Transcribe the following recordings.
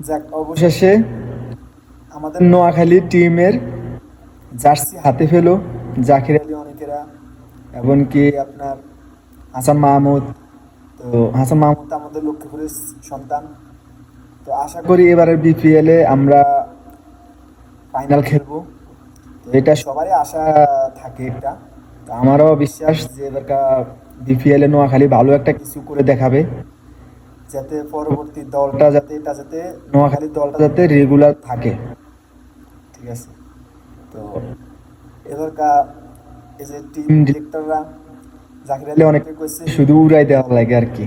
যাক, অবশেষে আমাদের নোয়াখালী টিমের জার্সি হাতে পেল জাকির আলী অনেকেরা, এমনকি আপনার হাসান মাহমুদ। তো হাসান মাহমুদ আমাদের লক্ষ্মীপুরের সন্তান। তো আশা করি এবারের বিপিএলে আমরা ফাইনাল খেলবো। তো এটা সবারই আশা থাকে একটা। তো আমারও বিশ্বাস যে এবারকার বিপিএলে নোয়াখালী ভালো একটা কিছু করে দেখাবে, যাতে পরবর্তী দলটা যাতে নোয়াখালীর দলটা যাতে রেগুলার থাকে। ঠিক আছে। তো এবারকার এই যে টিম ডিরেক্টররা জাকির আলী অনেকে কইছে শুধু উড়াই দেওয়া লাগে আর কি।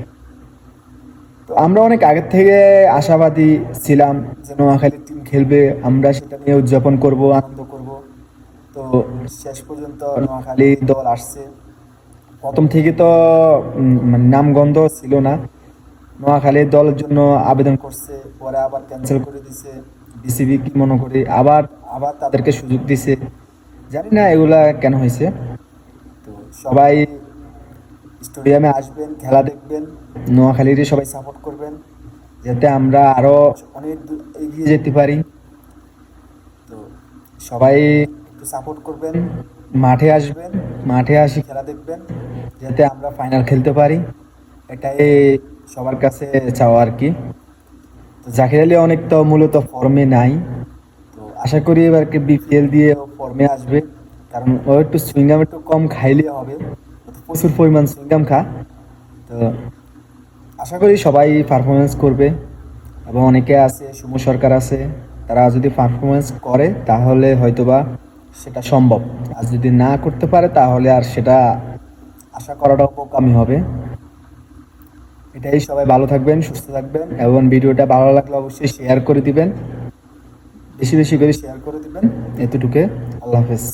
তো আমরা অনেক আগের থেকে আশাবাদী ছিলাম যে নোয়াখালীর টিম খেলবে, আমরা সেটা নিয়ে উদযাপন করব, আনন্দ করব। তো শেষ পর্যন্ত নোয়াখালী দল আসছে। প্রথম থেকে তো মানে নামগন্ধ ছিল না। নোয়াখালীর দলের জন্য আবেদন করছে, পরে আবার ক্যান্সেল করে দিছে। বিসিবি কি মনে করে আবার আবার তাদেরকে সুযোগ দিছে, জানি না এগুলা কেন হয়েছে। তো সবাই স্টেডিয়ামে আসবেন, খেলা দেখবেন, নোয়াখালীরই সবাই সাপোর্ট করবেন, যাতে আমরা আরো অনেক দূর এগিয়ে যেতে পারি। তো সবাই একটু সাপোর্ট করবেন, মাঠে আসবেন, মাঠে আসি খেলা দেখবেন, যাতে আমরা ফাইনাল খেলতে পারি। এটাই সবার কাছে চাওয়া আর কি। তো জাকির আলী অনেক তো মূলত ফর্মে নাই। তো আশা করি এবারকে বিপিএল দিয়ে ও ফর্মে আসবে, কারণ ও একটু সুইংগাম একটু কম খাইলে হবে, ও তো প্রচুর পরিমাণ সুইংগাম খা। তো আশা করি সবাই পারফরমেন্স করবে, এবং অনেকে আছে, সুমো সরকার আছে, তারা যদি পারফরমেন্স করে তাহলে হয়তোবা সেটা সম্ভব। আর যদি না করতে পারে তাহলে আর সেটা আশা করাটাও বোকামি হবে। এটাই, সবাই ভালো থাকবেন, সুস্থ থাকবেন, এবং ভিডিওটা ভালো লাগলে অবশ্যই শেয়ার করে দিবেন, বেশি বেশি করে শেয়ার করে দিবেন। এতটুকু। আল্লাহ হাফেজ।